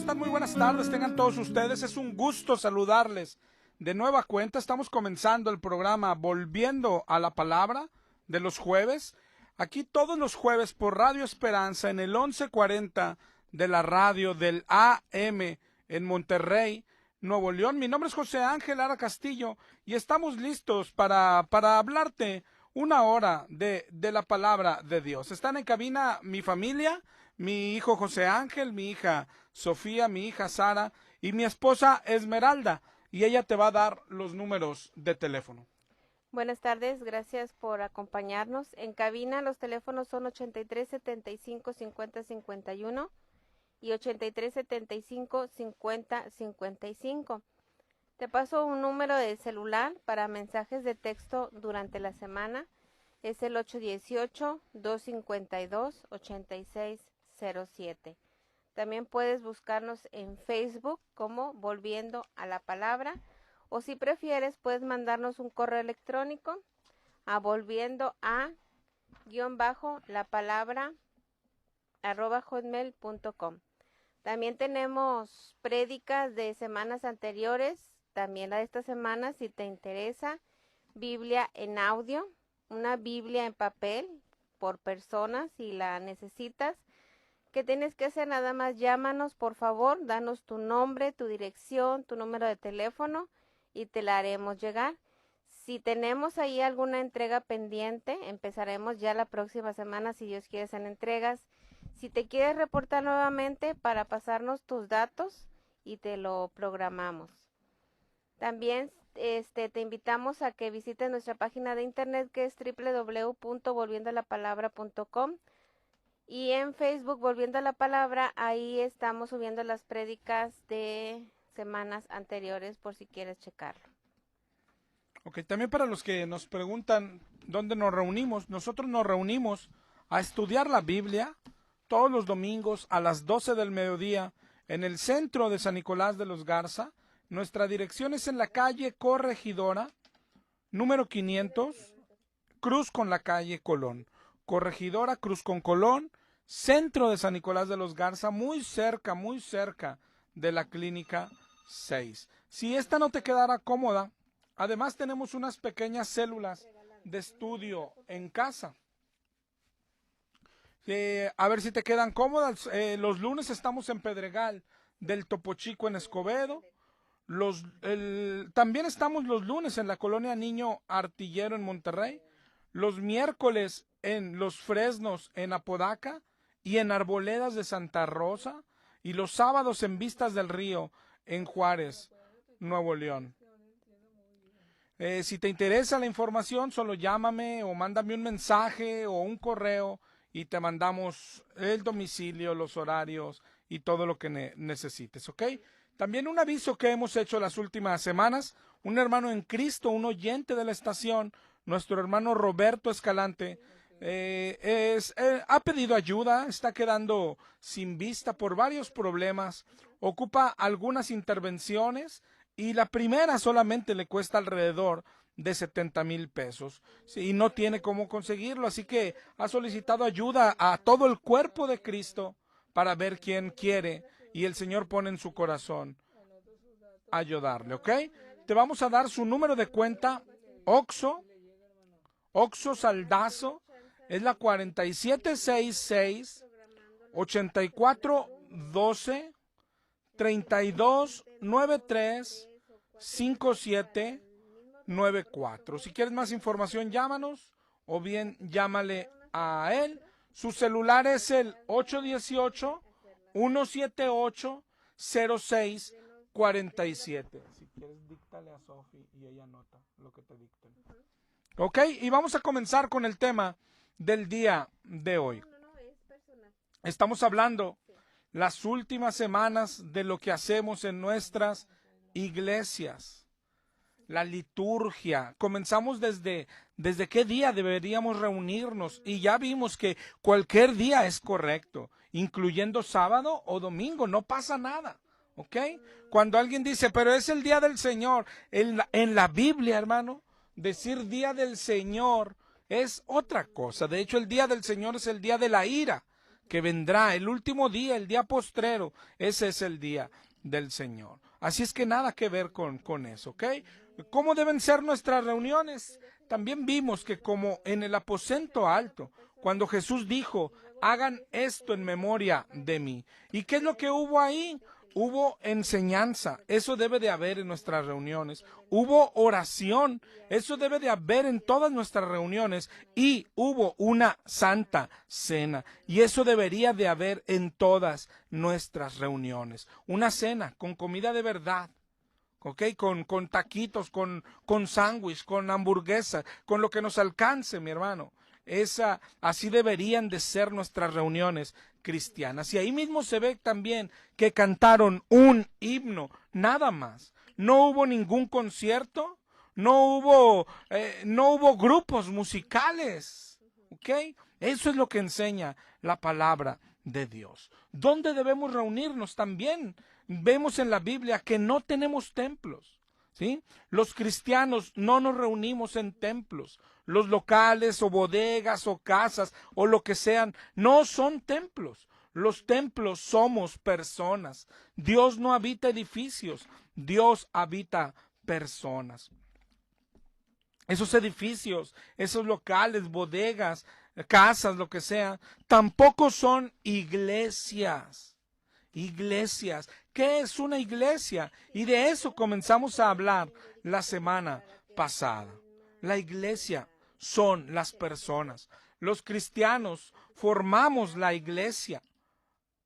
están? Muy buenas tardes, tengan todos ustedes. Es un gusto saludarles de nueva cuenta. Estamos comenzando el programa Volviendo a la Palabra de los jueves. Aquí todos los jueves por Radio Esperanza en el 1140 de la radio del AM en Monterrey, Nuevo León. Mi nombre es José Ángel Lara Castillo y estamos listos para hablarte una hora de la palabra de Dios. Están en cabina mi familia, mi hijo José Ángel, mi hija Sofía, mi hija Sara y mi esposa Esmeralda, y ella te va a dar los números de teléfono. Buenas tardes, gracias por acompañarnos. En cabina los teléfonos son 83 75 50 51 y 83 75 50 55. Te paso un número de celular para mensajes de texto durante la semana. Es el 818-252-8607. También puedes buscarnos en Facebook como Volviendo a la Palabra, o si prefieres puedes mandarnos un correo electrónico a volviendo_a_la_palabra@hotmail.com. También tenemos prédicas de semanas anteriores, también la de esta semana. Si te interesa, Biblia en audio, una Biblia en papel por persona si la necesitas. ¿Qué tienes que hacer? Nada más llámanos, por favor, danos tu nombre, tu dirección, tu número de teléfono y te la haremos llegar. Si tenemos ahí alguna entrega pendiente, empezaremos ya la próxima semana, si Dios quiere, en entregas. Si te quieres reportar nuevamente, para pasarnos tus datos y te lo programamos. También te invitamos a que visites nuestra página de internet, que es www.volviendolapalabra.com, y en Facebook Volviendo a la Palabra. Ahí estamos subiendo las prédicas de semanas anteriores por si quieres checarlo. Ok, también para los que nos preguntan dónde nos reunimos, nosotros nos reunimos a estudiar la Biblia todos los domingos a las 12 del mediodía en el centro de San Nicolás de los Garza. Nuestra dirección es en la calle Corregidora, número 500, cruz con la calle Colón. Corregidora, cruz con Colón, centro de San Nicolás de los Garza, muy cerca de la Clínica 6. Si esta no te quedara cómoda, además tenemos unas pequeñas células de estudio en casa. A ver si te quedan cómodas. Los lunes estamos en Pedregal del Topo Chico en Escobedo. También estamos los lunes en la colonia Niño Artillero en Monterrey. Los miércoles en Los Fresnos en Apodaca y en Arboledas de Santa Rosa. Y los sábados en Vistas del Río en Juárez, Nuevo León. Si te interesa la información, solo llámame o mándame un mensaje o un correo y te mandamos el domicilio, los horarios y todo lo que necesites, ¿ok? También un aviso que hemos hecho las últimas semanas: un hermano en Cristo, un oyente de la estación, nuestro hermano Roberto Escalante, ha pedido ayuda, está quedando sin vista por varios problemas, ocupa algunas intervenciones y la primera solamente le cuesta alrededor de 70,000 pesos, sí, y no tiene cómo conseguirlo, así que ha solicitado ayuda a todo el cuerpo de Cristo para ver quién quiere, y el Señor pone en su corazón ayudarle, ¿ok? Te vamos a dar su número de cuenta, Oxxo Saldazo, es la 4766 8412 3293 5794. Si quieres más información, llámanos o bien llámale a él. Su celular es el 818-178-0647. Si quieres, díctale a Sofi y ella anota lo que te dicten. Ok, y vamos a comenzar con el tema del día de hoy. Estamos hablando las últimas semanas de lo que hacemos en nuestras iglesias, la liturgia. Comenzamos desde qué día deberíamos reunirnos, y ya vimos que cualquier día es correcto, incluyendo sábado o domingo, no pasa nada, ¿ok? Cuando alguien dice, pero es el día del Señor, en la Biblia, hermano, decir día del Señor es otra cosa. De hecho, el día del Señor es el día de la ira, que vendrá, el último día, el día postrero, ese es el día del Señor. Así es que nada que ver con eso, ¿ok? ¿Cómo deben ser nuestras reuniones? También vimos que como en el aposento alto, cuando Jesús dijo, hagan esto en memoria de mí. ¿Y qué es lo que hubo ahí? Hubo enseñanza, eso debe de haber en nuestras reuniones. Hubo oración, eso debe de haber en todas nuestras reuniones. Y hubo una santa cena, y eso debería de haber en todas nuestras reuniones. Una cena con comida de verdad, ¿ok? Con taquitos, con sándwich, con hamburguesa, con lo que nos alcance, mi hermano. Así deberían de ser nuestras reuniones cristianas. Y ahí mismo se ve también que cantaron un himno, nada más. No hubo ningún concierto, no hubo grupos musicales, ¿ok? Eso es lo que enseña la palabra de Dios. ¿Dónde debemos reunirnos también? Vemos en la Biblia que no tenemos templos, ¿sí? Los cristianos no nos reunimos en templos. Los locales o bodegas o casas o lo que sean no son templos. Los templos somos personas. Dios no habita edificios, Dios habita personas. Esos edificios, esos locales, bodegas, casas, lo que sea, tampoco son iglesias. Iglesias. ¿Qué es una iglesia? Y de eso comenzamos a hablar la semana pasada. La iglesia son las personas. Los cristianos formamos la iglesia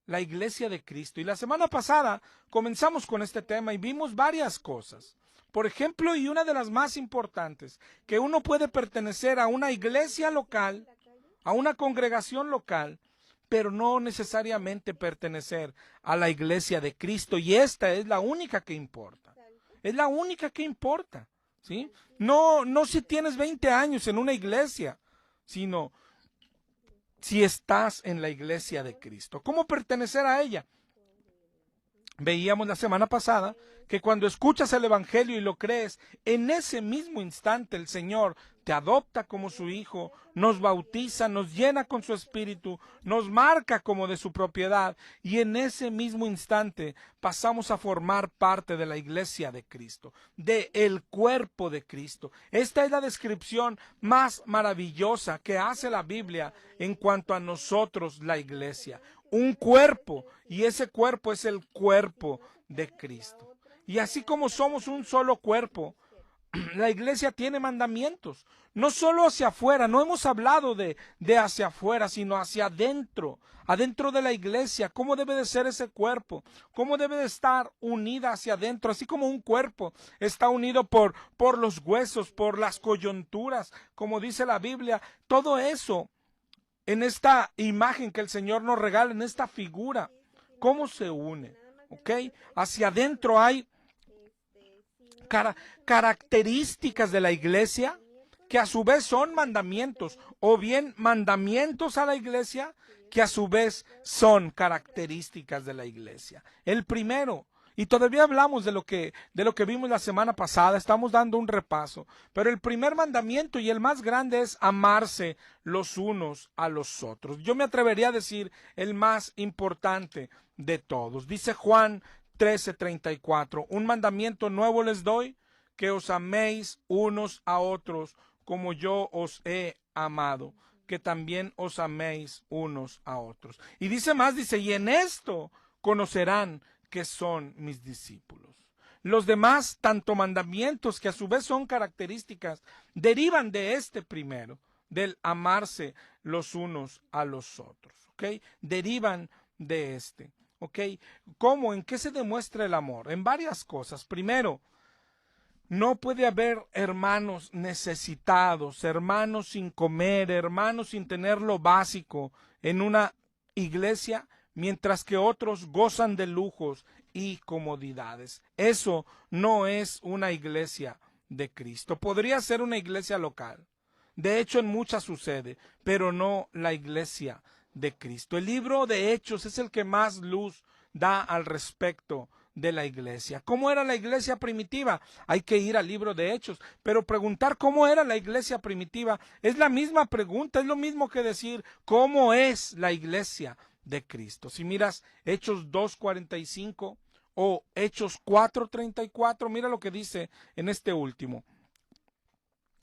de Cristo. Y la semana pasada comenzamos con este tema y vimos varias cosas. Por ejemplo, y una de las más importantes, que uno puede pertenecer a una iglesia local, a una congregación local, pero no necesariamente pertenecer a la iglesia de Cristo. Y esta es la única que importa. Es la única que importa, ¿sí? No si tienes 20 años en una iglesia, sino si estás en la iglesia de Cristo. ¿Cómo pertenecer a ella? Veíamos la semana pasada que cuando escuchas el evangelio y lo crees, en ese mismo instante el Señor te adopta como su hijo, nos bautiza, nos llena con su espíritu, nos marca como de su propiedad, y en ese mismo instante pasamos a formar parte de la iglesia de Cristo, de el cuerpo de Cristo. Esta es la descripción más maravillosa que hace la Biblia en cuanto a nosotros, la iglesia. Un cuerpo, y ese cuerpo es el cuerpo de Cristo. Y así como somos un solo cuerpo, la iglesia tiene mandamientos, no solo hacia afuera. No hemos hablado de hacia afuera, sino hacia adentro de la iglesia. ¿Cómo debe de ser ese cuerpo? ¿Cómo debe de estar unida hacia adentro? Así como un cuerpo está unido por los huesos, por las coyunturas, como dice la Biblia, todo eso en esta imagen que el Señor nos regala, en esta figura, ¿cómo se une? ¿Ok? Hacia adentro hay características de la iglesia que a su vez son mandamientos, o bien mandamientos a la iglesia que a su vez son características de la iglesia. El primero, y todavía hablamos de lo que vimos la semana pasada, estamos dando un repaso, pero el primer mandamiento y el más grande es amarse los unos a los otros. Yo me atrevería a decir el más importante de todos. Dice Juan 13:34, un mandamiento nuevo les doy, que os améis unos a otros como yo os he amado, que también os améis unos a otros. Y dice más, dice, y en esto conocerán que son mis discípulos. Los demás, tanto mandamientos que a su vez son características, derivan de este primero, del amarse los unos a los otros, ¿ok? Derivan de este. ¿Ok? ¿Cómo? ¿En qué se demuestra el amor? En varias cosas. Primero, no puede haber hermanos necesitados, hermanos sin comer, hermanos sin tener lo básico en una iglesia, mientras que otros gozan de lujos y comodidades. Eso no es una iglesia de Cristo. Podría ser una iglesia local. De hecho, en muchas sucede, pero no la iglesia de Cristo. El libro de Hechos es el que más luz da al respecto de la iglesia. ¿Cómo era la iglesia primitiva? Hay que ir al libro de Hechos, pero preguntar cómo era la iglesia primitiva es la misma pregunta, es lo mismo que decir cómo es la iglesia de Cristo. Si miras Hechos 2:45 o Hechos 4:34, mira lo que dice en este último.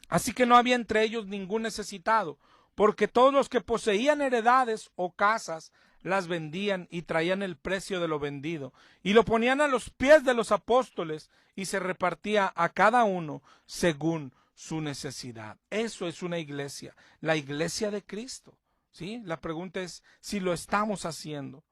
Así que no había entre ellos ningún necesitado, porque todos los que poseían heredades o casas las vendían y traían el precio de lo vendido y lo ponían a los pies de los apóstoles y se repartía a cada uno según su necesidad. Eso es una iglesia, la iglesia de Cristo. ¿Sí? La pregunta es si lo estamos haciendo.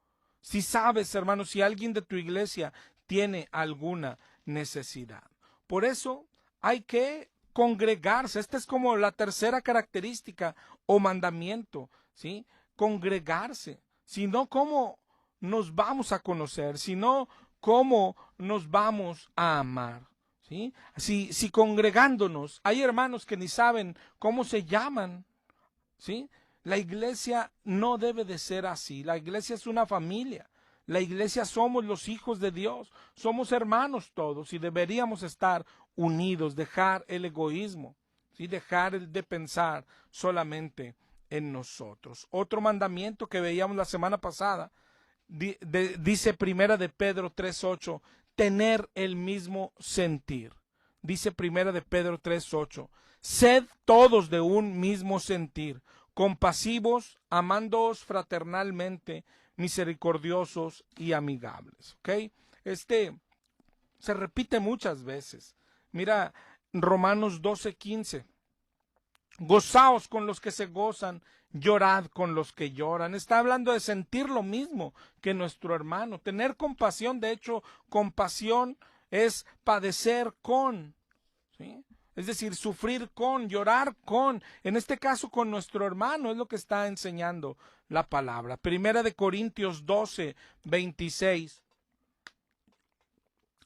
Si sabes, hermano, si alguien de tu iglesia tiene alguna necesidad. Por eso hay que congregarse. Esta es como la tercera característica o mandamiento, ¿sí? Congregarse. Si no, ¿cómo nos vamos a conocer? Si no, ¿cómo nos vamos a amar? ¿Sí? Si congregándonos, hay hermanos que ni saben cómo se llaman, ¿sí? La iglesia no debe de ser así. La iglesia es una familia. La iglesia somos los hijos de Dios. Somos hermanos todos y deberíamos estar unidos, dejar el egoísmo, ¿sí? Dejar de pensar solamente en nosotros. Otro mandamiento que veíamos la semana pasada, dice Primera de Pedro 3:8, tener el mismo sentir. Dice Primera de Pedro 3:8, sed todos de un mismo sentir, compasivos, amándoos fraternalmente, misericordiosos y amigables. ¿Ok? Se repite muchas veces. Mira, Romanos 12:15. Gozaos con los que se gozan, llorad con los que lloran. Está hablando de sentir lo mismo que nuestro hermano. Tener compasión, de hecho, compasión es padecer con, ¿sí? Es decir, sufrir con, llorar con, en este caso con nuestro hermano, es lo que está enseñando la palabra. Primera de Corintios 12:26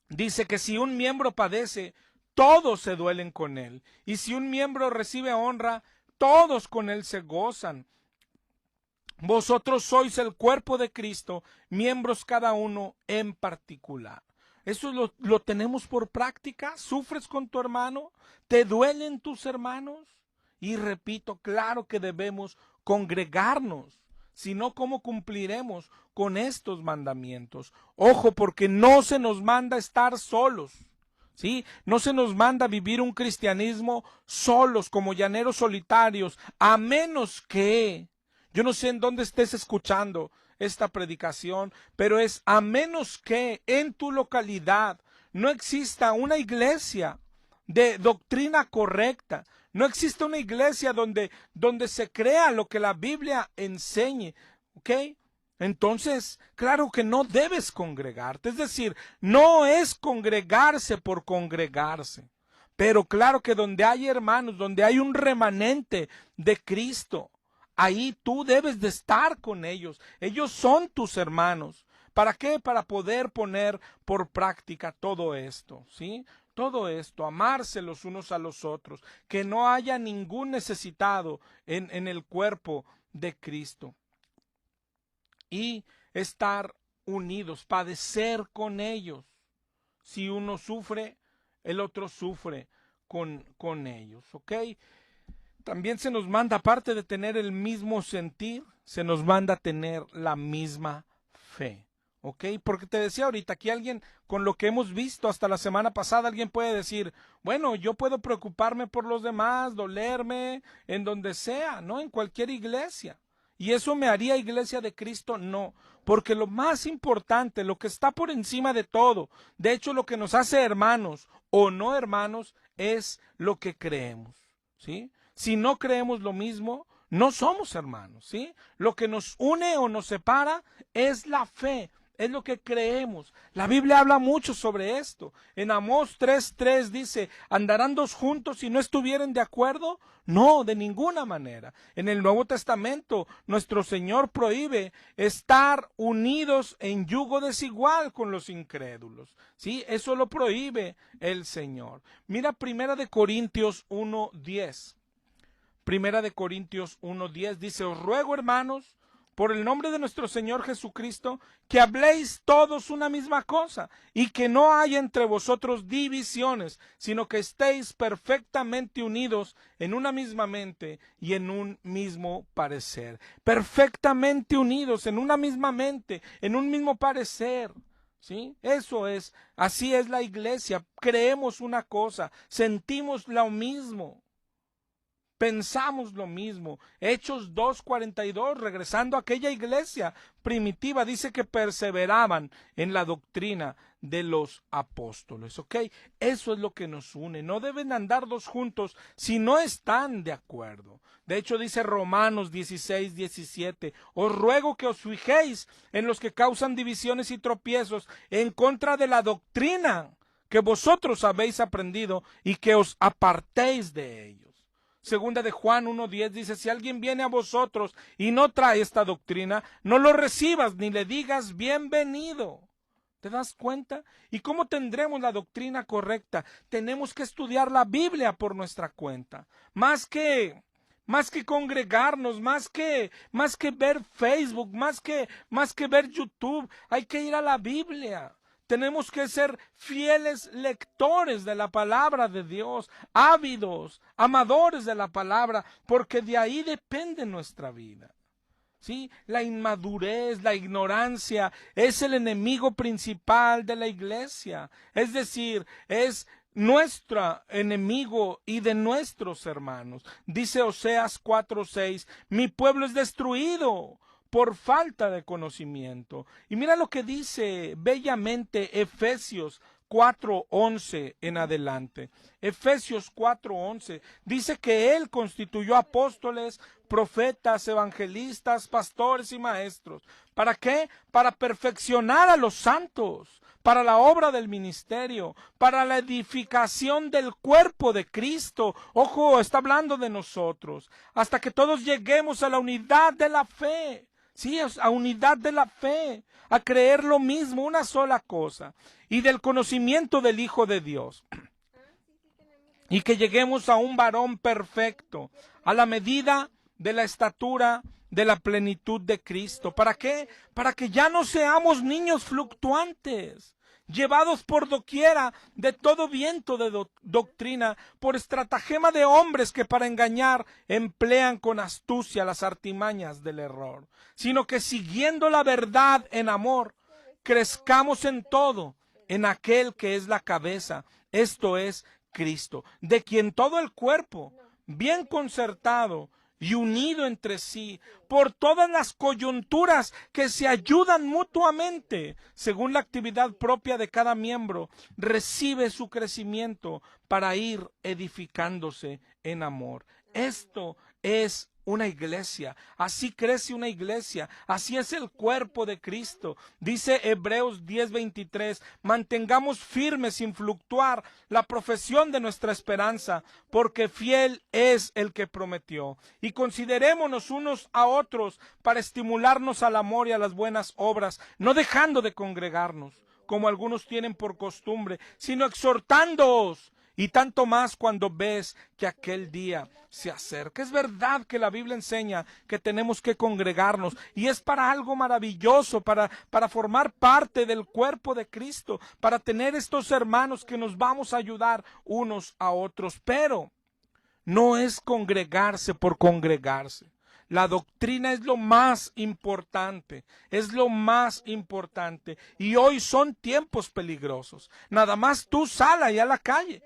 dice que si un miembro padece, todos se duelen con él. Y si un miembro recibe honra, todos con él se gozan. Vosotros sois el cuerpo de Cristo, miembros cada uno en particular. Eso lo tenemos por práctica. ¿Sufres con tu hermano? ¿Te duelen tus hermanos? Y repito, claro que debemos congregarnos. Si no, ¿cómo cumpliremos con estos mandamientos? Ojo, porque no se nos manda estar solos. ¿Sí? No se nos manda vivir un cristianismo solos, como llaneros solitarios, a menos que, yo no sé en dónde estés escuchando esta predicación, pero es a menos que en tu localidad no exista una iglesia de doctrina correcta, no existe una iglesia donde se crea lo que la Biblia enseñe, ¿ok? Entonces, claro que no debes congregarte, es decir, no es congregarse por congregarse, pero claro que donde hay hermanos, donde hay un remanente de Cristo, ahí tú debes de estar con ellos, ellos son tus hermanos. ¿Para qué? Para poder poner por práctica todo esto, ¿sí? Todo esto, amarse los unos a los otros, que no haya ningún necesitado en el cuerpo de Cristo. Y estar unidos, padecer con ellos. Si uno sufre, el otro sufre con ellos, ¿ok? También se nos manda, aparte de tener el mismo sentir, se nos manda tener la misma fe, ¿ok? Porque te decía ahorita, aquí alguien, con lo que hemos visto hasta la semana pasada, alguien puede decir, bueno, yo puedo preocuparme por los demás, dolerme, en donde sea, ¿no? En cualquier iglesia. ¿Y eso me haría iglesia de Cristo? No, porque lo más importante, lo que está por encima de todo, de hecho lo que nos hace hermanos o no hermanos, es lo que creemos, ¿sí? Si no creemos lo mismo, no somos hermanos, ¿sí? Lo que nos une o nos separa es la fe, es lo que creemos. La Biblia habla mucho sobre esto. En Amós 3:3 dice, ¿andarán dos juntos si no estuvieren de acuerdo? No, de ninguna manera. En el Nuevo Testamento, nuestro Señor prohíbe estar unidos en yugo desigual con los incrédulos. ¿Sí? Eso lo prohíbe el Señor. Mira Primera de Corintios 1:10. Primera de Corintios 1:10 dice, os ruego, hermanos, por el nombre de nuestro Señor Jesucristo, que habléis todos una misma cosa, y que no haya entre vosotros divisiones, sino que estéis perfectamente unidos en una misma mente y en un mismo parecer. Perfectamente unidos en una misma mente, en un mismo parecer. ¿Sí? Eso es, así es la iglesia. Creemos una cosa, sentimos lo mismo. Pensamos lo mismo. Hechos 2:42, regresando a aquella iglesia primitiva, dice que perseveraban en la doctrina de los apóstoles, ¿ok? Eso es lo que nos une. No deben andar dos juntos si no están de acuerdo. De hecho, dice Romanos 16:17, os ruego que os fijéis en los que causan divisiones y tropiezos en contra de la doctrina que vosotros habéis aprendido y que os apartéis de ellos. Segunda de Juan 1:10 dice, si alguien viene a vosotros y no trae esta doctrina, no lo recibas ni le digas bienvenido. ¿Te das cuenta? ¿Y cómo tendremos la doctrina correcta? Tenemos que estudiar la Biblia por nuestra cuenta. Más que congregarnos, más que ver Facebook, más que ver YouTube, hay que ir a la Biblia. Tenemos que ser fieles lectores de la palabra de Dios, ávidos, amadores de la palabra, porque de ahí depende nuestra vida. ¿Sí? La inmadurez, la ignorancia es el enemigo principal de la iglesia. Es decir, es nuestro enemigo y de nuestros hermanos. Dice Oseas 4:6, mi pueblo es destruido por falta de conocimiento. Y mira lo que dice bellamente Efesios 4:11 en adelante. Efesios 4:11 dice que Él constituyó apóstoles, profetas, evangelistas, pastores y maestros. ¿Para qué? Para perfeccionar a los santos, para la obra del ministerio, para la edificación del cuerpo de Cristo. Ojo, está hablando de nosotros, hasta que todos lleguemos a la unidad de la fe. Sí, a unidad de la fe, a creer lo mismo, una sola cosa, y del conocimiento del Hijo de Dios. Y que lleguemos a un varón perfecto, a la medida de la estatura de la plenitud de Cristo. ¿Para qué? Para que ya no seamos niños fluctuantes, llevados por doquiera de todo viento de doctrina, por estratagema de hombres que para engañar emplean con astucia las artimañas del error, sino que siguiendo la verdad en amor, crezcamos en todo, en aquel que es la cabeza, esto es Cristo, de quien todo el cuerpo, bien concertado y unido entre sí, por todas las coyunturas que se ayudan mutuamente, según la actividad propia de cada miembro, recibe su crecimiento para ir edificándose en amor. Esto es una iglesia, así crece una iglesia, así es el cuerpo de Cristo. Dice Hebreos 10:23, mantengamos firme sin fluctuar la profesión de nuestra esperanza, porque fiel es el que prometió. Y considerémonos unos a otros para estimularnos al amor y a las buenas obras, no dejando de congregarnos, como algunos tienen por costumbre, sino exhortándoos, y tanto más cuando ves que aquel día se acerca. Es verdad que la Biblia enseña que tenemos que congregarnos y es para algo maravilloso, para formar parte del cuerpo de Cristo, para tener estos hermanos que nos vamos a ayudar unos a otros. Pero no es congregarse por congregarse. La doctrina es lo más importante, es lo más importante. Y hoy son tiempos peligrosos. Nada más tú sal allá a la calle.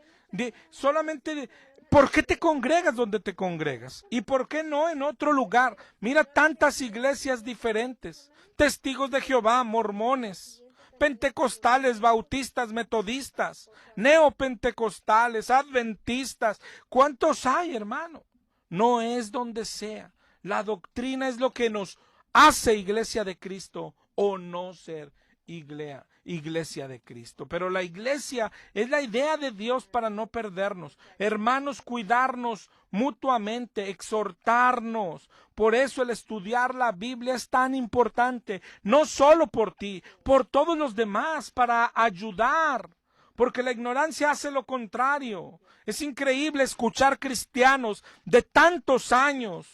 ¿Por qué te congregas donde te congregas? ¿Y por qué no en otro lugar? Mira tantas iglesias diferentes, testigos de Jehová, mormones, pentecostales, bautistas, metodistas, neopentecostales, adventistas. ¿Cuántos hay, hermano? No es donde sea. La doctrina es lo que nos hace iglesia de Cristo o no ser iglesia de Cristo. Pero la iglesia es la idea de Dios para no perdernos. Hermanos, cuidarnos mutuamente, exhortarnos. Por eso el estudiar la Biblia es tan importante, no solo por ti, por todos los demás, para ayudar. Porque la ignorancia hace lo contrario. Es increíble escuchar cristianos de tantos años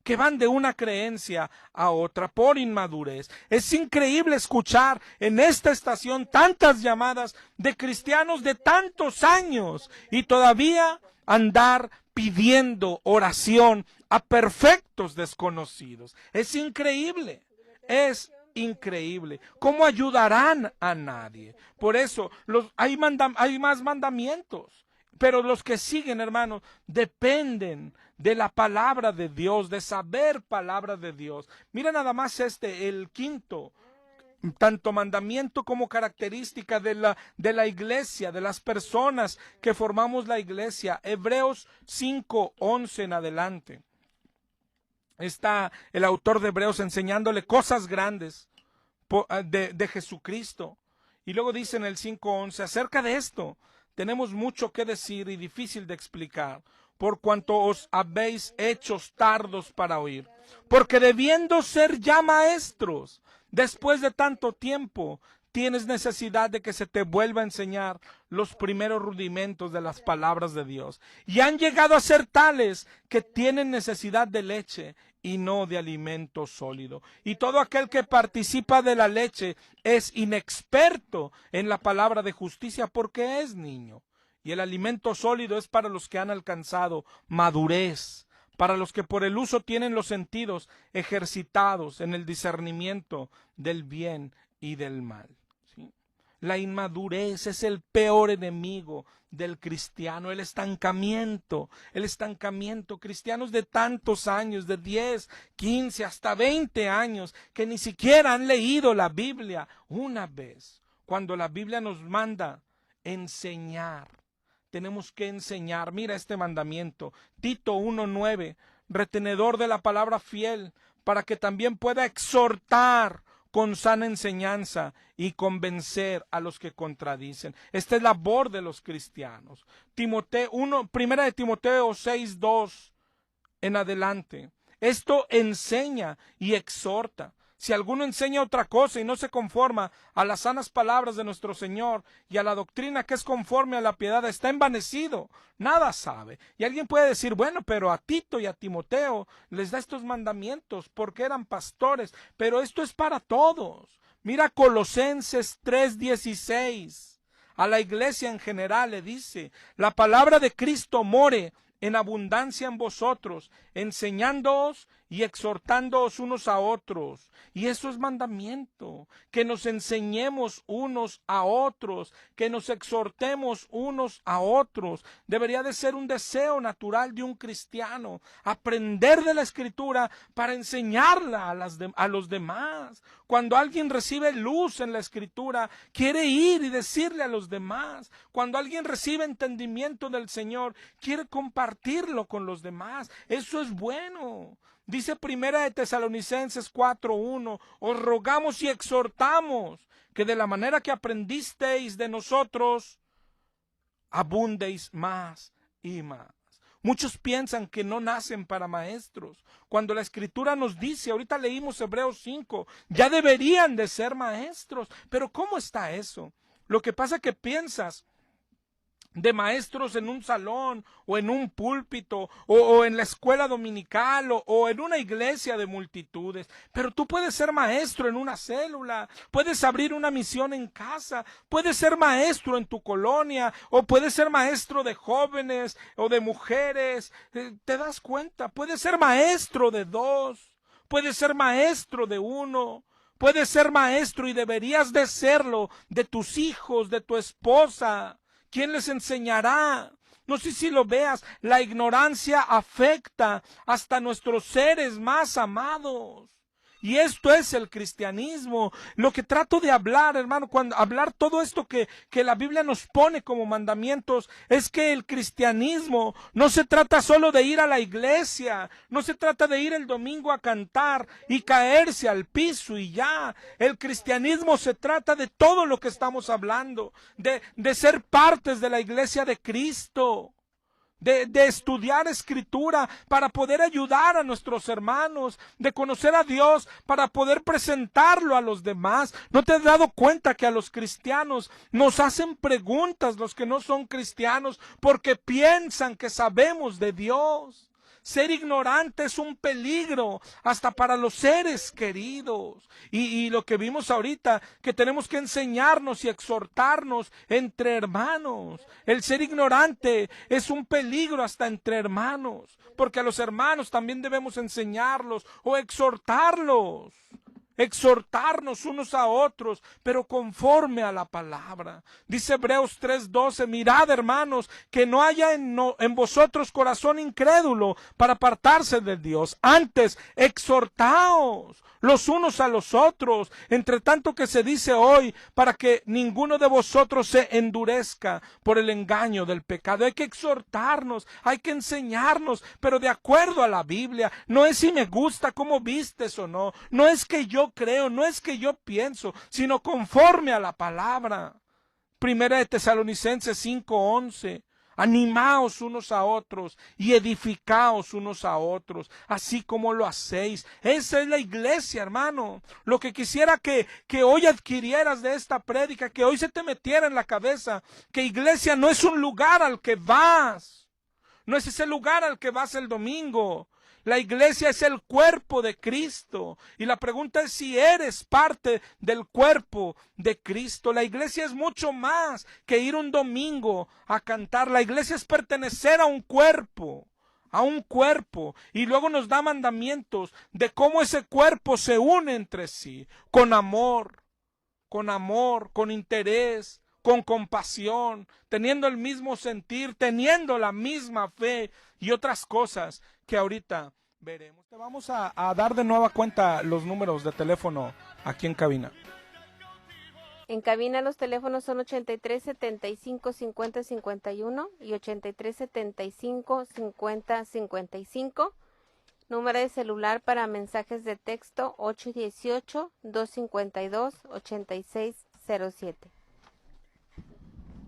que van de una creencia a otra por inmadurez. Es increíble escuchar en esta estación tantas llamadas de cristianos de tantos años y todavía andar pidiendo oración a perfectos desconocidos. Es increíble, es increíble. ¿Cómo ayudarán a nadie? Por eso hay más mandamientos, pero los que siguen, hermanos, dependen de la palabra de Dios, de saber palabra de Dios. Mira nada más el quinto, tanto mandamiento como característica de la iglesia, de las personas que formamos la iglesia. Hebreos 5:11 en adelante. Está el autor de Hebreos enseñándole cosas grandes de Jesucristo. Y luego dice en el 5:11, acerca de esto tenemos mucho que decir y difícil de explicar, por cuanto os habéis hecho tardos para oír. Porque debiendo ser ya maestros, después de tanto tiempo, tienes necesidad de que se te vuelva a enseñar los primeros rudimentos de las palabras de Dios. Y han llegado a ser tales que tienen necesidad de leche y no de alimento sólido. Y todo aquel que participa de la leche es inexperto en la palabra de justicia porque es niño. Y el alimento sólido es para los que han alcanzado madurez, para los que por el uso tienen los sentidos ejercitados en el discernimiento del bien y del mal. ¿Sí? La inmadurez es el peor enemigo del cristiano, el estancamiento, cristianos de tantos años, de 10, 15, hasta 20 años, que ni siquiera han leído la Biblia una vez, cuando la Biblia nos manda enseñar. Tenemos que enseñar. Mira este mandamiento, Tito 1:9, retenedor de la palabra fiel, para que también pueda exhortar con sana enseñanza y convencer a los que contradicen. Esta es la labor de los cristianos. Primera de Timoteo 6:2 en adelante. Esto enseña y exhorta. Si alguno enseña otra cosa y no se conforma a las sanas palabras de nuestro Señor y a la doctrina que es conforme a la piedad, está envanecido, nada sabe. Y alguien puede decir, bueno, pero a Tito y a Timoteo les da estos mandamientos porque eran pastores, pero esto es para todos. Mira Colosenses 3:16, a la iglesia en general le dice, la palabra de Cristo more en abundancia en vosotros, enseñándoos y exhortándoos unos a otros. Y eso es mandamiento, que nos enseñemos unos a otros, que nos exhortemos unos a otros. Debería de ser un deseo natural de un cristiano, aprender de la Escritura para enseñarla a los demás. Cuando alguien recibe luz en la Escritura, quiere ir y decirle a los demás. Cuando alguien recibe entendimiento del Señor, quiere compartirlo con los demás. Eso es bueno. Dice Primera de Tesalonicenses 4:1, os rogamos y exhortamos que de la manera que aprendisteis de nosotros, abundéis más y más. Muchos piensan que no nacen para maestros, cuando la Escritura nos dice, ahorita leímos Hebreos 5, ya deberían de ser maestros. Pero ¿cómo está eso? Lo que pasa es que piensas de maestros en un salón o en un púlpito o en la escuela dominical o en una iglesia de multitudes, pero tú puedes ser maestro en una célula, puedes abrir una misión en casa, puedes ser maestro en tu colonia o puedes ser maestro de jóvenes o de mujeres. ¿Te das cuenta? Puedes ser maestro de 2, puedes ser maestro de 1. Puedes ser maestro y deberías de serlo de tus hijos, de tu esposa. ¿Quién les enseñará? No sé si lo veas, la ignorancia afecta hasta nuestros seres más amados. Y esto es el cristianismo. Lo que trato de hablar, hermano, cuando hablar todo esto que la Biblia nos pone como mandamientos, es que el cristianismo no se trata solo de ir a la iglesia, no se trata de ir el domingo a cantar y caerse al piso y ya. El cristianismo se trata de todo lo que estamos hablando, de ser partes de la iglesia de Cristo. De estudiar Escritura para poder ayudar a nuestros hermanos, de conocer a Dios para poder presentarlo a los demás. ¿No te has dado cuenta que a los cristianos nos hacen preguntas los que no son cristianos porque piensan que sabemos de Dios? Ser ignorante es un peligro hasta para los seres queridos. Y lo que vimos ahorita, que tenemos que enseñarnos y exhortarnos entre hermanos. El ser ignorante es un peligro hasta entre hermanos, porque a los hermanos también debemos enseñarlos o exhortarlos. Exhortarnos unos a otros, pero conforme a la palabra. Dice Hebreos 3:12, mirad, hermanos, que no haya en vosotros corazón incrédulo para apartarse de Dios. Antes, exhortaos los unos a los otros, entre tanto que se dice hoy, para que ninguno de vosotros se endurezca por el engaño del pecado. Hay que exhortarnos, hay que enseñarnos, pero de acuerdo a la Biblia. No es si me gusta cómo vistes o no, no es que yo creo, no es que yo pienso, sino conforme a la palabra. Primera de Tesalonicenses 5:11. Animaos unos a otros y edificaos unos a otros, así como lo hacéis. Esa es la iglesia, hermano. Lo que quisiera que hoy adquirieras de esta prédica, que hoy se te metiera en la cabeza, que iglesia no es un lugar al que vas, no es ese lugar al que vas el domingo. La iglesia es el cuerpo de Cristo. Y la pregunta es si eres parte del cuerpo de Cristo. La iglesia es mucho más que ir un domingo a cantar. La iglesia es pertenecer a un cuerpo. Y luego nos da mandamientos de cómo ese cuerpo se une entre sí. Con amor, con interés, con compasión, teniendo el mismo sentir, teniendo la misma fe y otras cosas que ahorita veremos. Te vamos a dar de nueva cuenta los números de teléfono aquí en cabina. En cabina los teléfonos son 83 75 50 51 y 83 75 50 55. Número de celular para mensajes de texto 818 252 8607.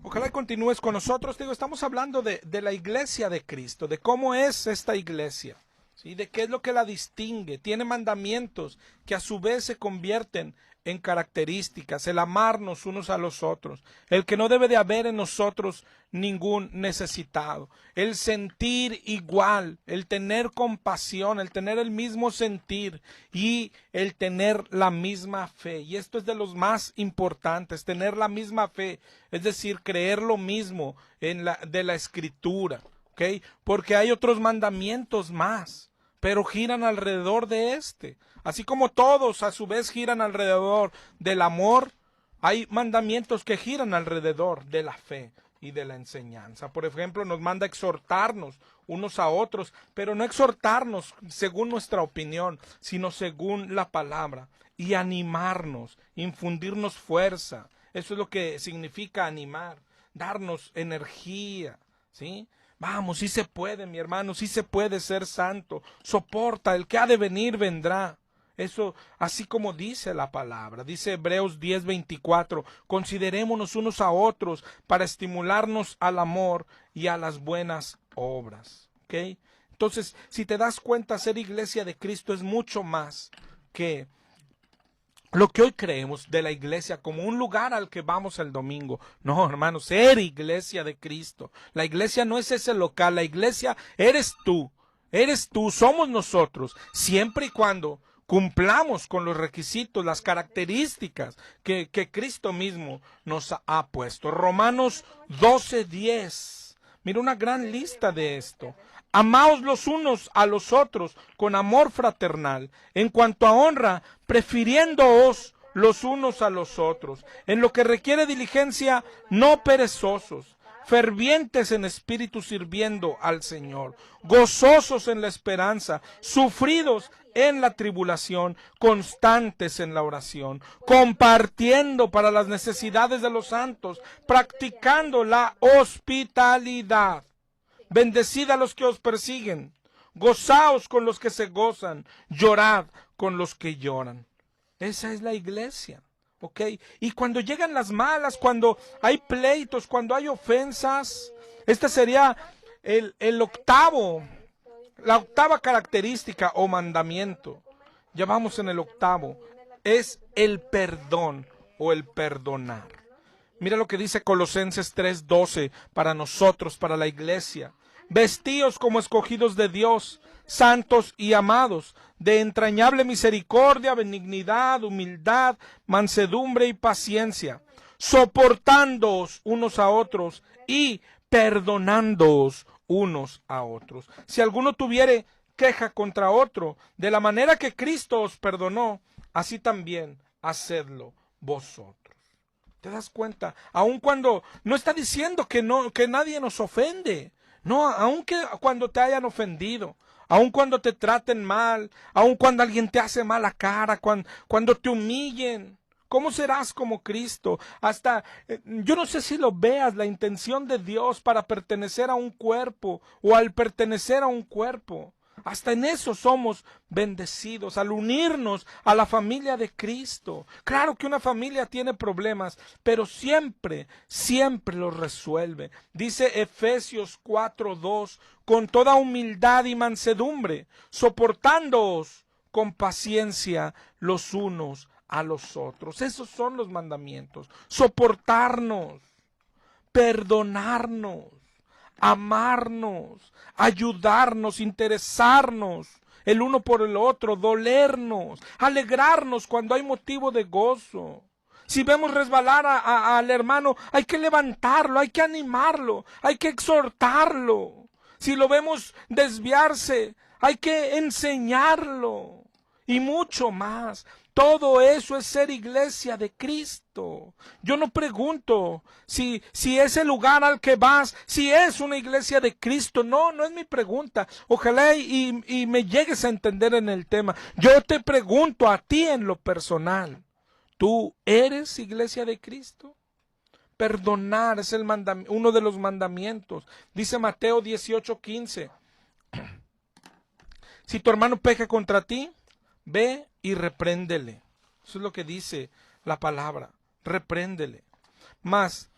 Ojalá continúes con nosotros. Digo, estamos hablando de la iglesia de Cristo, de cómo es esta iglesia, ¿sí? De qué es lo que la distingue. Tiene mandamientos que a su vez se convierten en características, el amarnos unos a los otros, el que no debe de haber en nosotros ningún necesitado, el sentir igual, el tener compasión, el tener el mismo sentir y el tener la misma fe. Y esto es de los más importantes, tener la misma fe, es decir, creer lo mismo de la Escritura, ¿ok? Porque hay otros mandamientos más, pero giran alrededor de este. Así como todos a su vez giran alrededor del amor, hay mandamientos que giran alrededor de la fe y de la enseñanza. Por ejemplo, nos manda exhortarnos unos a otros, pero no exhortarnos según nuestra opinión, sino según la palabra, y animarnos, infundirnos fuerza. Eso es lo que significa animar, darnos energía, ¿sí? Vamos, sí se puede, mi hermano, sí se puede ser santo. Soporta, el que ha de venir vendrá. Eso, así como dice la palabra, dice Hebreos 10:24, considerémonos unos a otros para estimularnos al amor y a las buenas obras. ¿Ok? Entonces, si te das cuenta, ser iglesia de Cristo es mucho más que lo que hoy creemos de la iglesia como un lugar al que vamos el domingo. No, hermano, ser iglesia de Cristo. La iglesia no es ese local, la iglesia eres tú, somos nosotros, siempre y cuando cumplamos con los requisitos, las características que Cristo mismo nos ha puesto. Romanos 12:10. Mira una gran lista de esto. Amaos los unos a los otros con amor fraternal. En cuanto a honra, prefiriéndoos los unos a los otros. En lo que requiere diligencia, no perezosos. Fervientes en espíritu sirviendo al Señor. Gozosos en la esperanza. Sufridos en la tribulación, constantes en la oración, compartiendo para las necesidades de los santos, practicando la hospitalidad. Bendecid a los que os persiguen, gozaos con los que se gozan, llorad con los que lloran. Esa es la iglesia, ¿ok? Y cuando llegan las malas, cuando hay pleitos, cuando hay ofensas, este sería la octava característica o mandamiento. Ya vamos en el octavo. Es el perdón o el perdonar. Mira lo que dice Colosenses 3:12 para nosotros, para la iglesia. vestíos como escogidos de Dios, santos y amados, de entrañable misericordia, benignidad, humildad, mansedumbre y paciencia, soportándoos unos a otros y perdonándoos unos a otros. Si alguno tuviere queja contra otro, de la manera que Cristo os perdonó, así también hacedlo vosotros. ¿Te das cuenta? Aun cuando no está diciendo que nadie nos ofende. No, aun cuando te hayan ofendido, aun cuando te traten mal, aun cuando alguien te hace mala cara, cuando te humillen. ¿Cómo serás como Cristo? Yo no sé si lo veas, la intención de Dios para pertenecer a un cuerpo o al pertenecer a un cuerpo. Hasta en eso somos bendecidos, al unirnos a la familia de Cristo. Claro que una familia tiene problemas, pero siempre los resuelve. Dice Efesios 4:2, con toda humildad y mansedumbre, soportándoos con paciencia los unos a los otros. Esos son los mandamientos. Soportarnos, perdonarnos, amarnos, ayudarnos, interesarnos el uno por el otro, dolernos, alegrarnos cuando hay motivo de gozo. Si vemos resbalar al hermano, hay que levantarlo, hay que animarlo, hay que exhortarlo. Si lo vemos desviarse, hay que enseñarlo y mucho más. Todo eso es ser iglesia de Cristo. Yo no pregunto si ese lugar al que vas, si es una iglesia de Cristo. No es mi pregunta. Ojalá y me llegues a entender en el tema. Yo te pregunto a ti en lo personal. ¿Tú eres iglesia de Cristo? Perdonar es uno de los mandamientos. Dice Mateo 18:15. Si tu hermano peca contra ti, ve y repréndele. Eso es lo que dice la palabra. Repréndele. Más,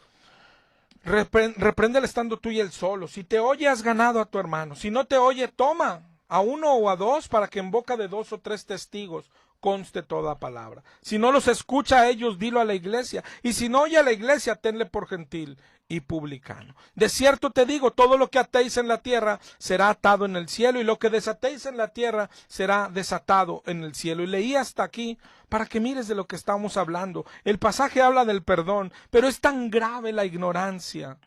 repréndele estando tú y él solo. Si te oye, has ganado a tu hermano. Si no te oye, toma a uno o a dos para que en boca de 2 o 3 testigos conste toda palabra. Si no los escucha a ellos, dilo a la iglesia. Y si no oye a la iglesia, tenle por gentil y publicano. De cierto te digo, todo lo que atéis en la tierra será atado en el cielo, y lo que desatéis en la tierra será desatado en el cielo. Y leí hasta aquí para que mires de lo que estamos hablando. El pasaje habla del perdón, pero es tan grave la ignorancia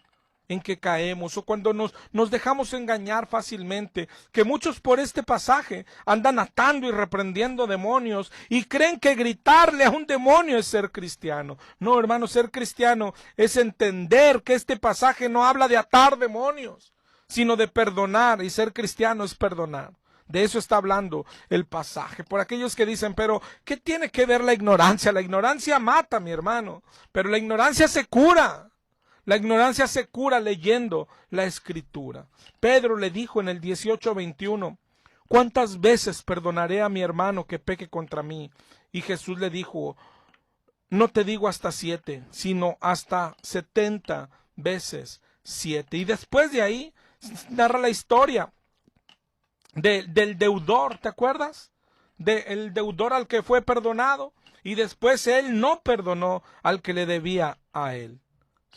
en que caemos, o cuando nos dejamos engañar fácilmente, que muchos por este pasaje andan atando y reprendiendo demonios y creen que gritarle a un demonio es ser cristiano. No, hermano, ser cristiano es entender que este pasaje no habla de atar demonios, sino de perdonar, y ser cristiano es perdonar. De eso está hablando el pasaje. Por aquellos que dicen, pero ¿qué tiene que ver la ignorancia? La ignorancia mata, mi hermano, pero la ignorancia se cura. La ignorancia se cura leyendo la Escritura. Pedro le dijo en el 18:21, ¿cuántas veces perdonaré a mi hermano que peque contra mí? Y Jesús le dijo, no te digo hasta 7, sino hasta 70 veces 7. Y después de ahí narra la historia del deudor, ¿te acuerdas? Del deudor al que fue perdonado, y después él no perdonó al que le debía a él.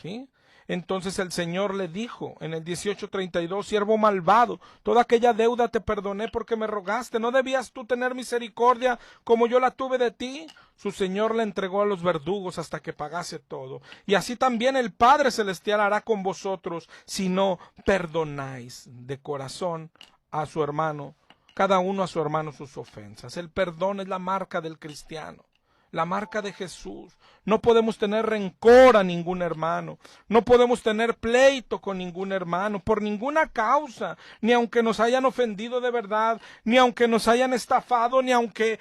¿Sí? Entonces el Señor le dijo en el 18:32, siervo malvado, toda aquella deuda te perdoné porque me rogaste. ¿No debías tú tener misericordia como yo la tuve de ti? Su Señor le entregó a los verdugos hasta que pagase todo. Y así también el Padre Celestial hará con vosotros si no perdonáis de corazón a su hermano, cada uno a su hermano sus ofensas. El perdón es la marca del cristiano, la marca de Jesús. No podemos tener rencor a ningún hermano, no podemos tener pleito con ningún hermano, por ninguna causa, ni aunque nos hayan ofendido de verdad, ni aunque nos hayan estafado, ni aunque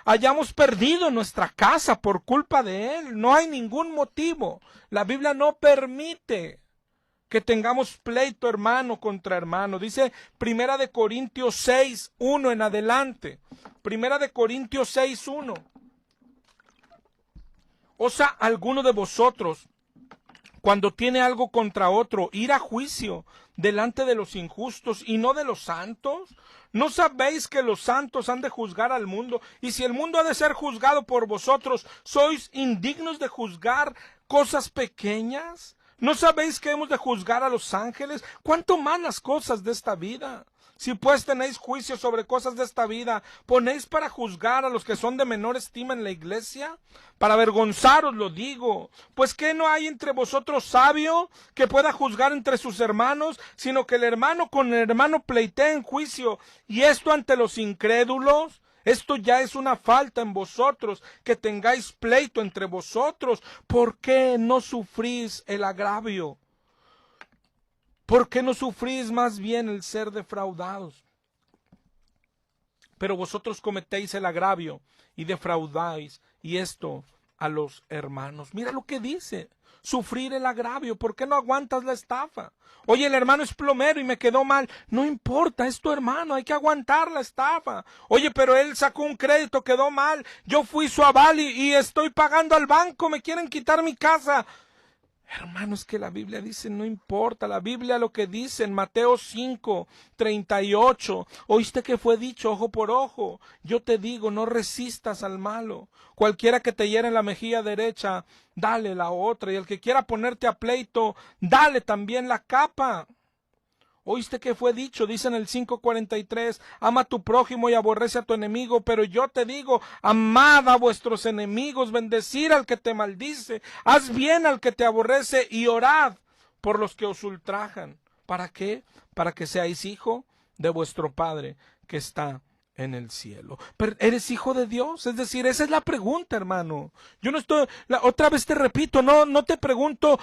hayamos perdido nuestra casa por culpa de él. No hay ningún motivo. La Biblia no permite que tengamos pleito hermano contra hermano. Dice 1 Corintios 6:1 en adelante. 1 Corintios 6:1. ¿Osa alguno de vosotros, cuando tiene algo contra otro, ir a juicio delante de los injustos y no de los santos? ¿No sabéis que los santos han de juzgar al mundo? Y si el mundo ha de ser juzgado por vosotros, ¿sois indignos de juzgar cosas pequeñas? ¿No sabéis que hemos de juzgar a los ángeles? ¿Cuánto más las cosas de esta vida? Si pues tenéis juicio sobre cosas de esta vida, ¿ponéis para juzgar a los que son de menor estima en la iglesia? Para avergonzaros lo digo, pues ¿qué no hay entre vosotros sabio que pueda juzgar entre sus hermanos, sino que el hermano con el hermano pleitea en juicio, y esto ante los incrédulos? Esto ya es una falta en vosotros, que tengáis pleito entre vosotros. ¿Por qué no sufrís el agravio? ¿Por qué no sufrís más bien el ser defraudados? Pero vosotros cometéis el agravio y defraudáis, y esto a los hermanos. Mira lo que dice, sufrir el agravio. ¿Por qué no aguantas la estafa? Oye, el hermano es plomero y me quedó mal. No importa, es tu hermano, hay que aguantar la estafa. Oye, pero él sacó un crédito, quedó mal. Yo fui su aval y estoy pagando al banco, me quieren quitar mi casa. Hermanos, que la Biblia dice, no importa, la Biblia lo que dice en Mateo 5:38, oíste que fue dicho ojo por ojo, yo te digo, no resistas al malo, cualquiera que te hiere en la mejilla derecha, dale la otra, y el que quiera ponerte a pleito, dale también la capa. Oíste que fue dicho, dice en el 5:43, ama a tu prójimo y aborrece a tu enemigo, pero yo te digo, amad a vuestros enemigos, bendecir al que te maldice, haz bien al que te aborrece y orad por los que os ultrajan. ¿Para qué? Para que seáis hijo de vuestro Padre que está en el cielo. Pero ¿eres hijo de Dios? Es decir, esa es la pregunta, hermano. Yo no estoy, otra vez te repito, no te pregunto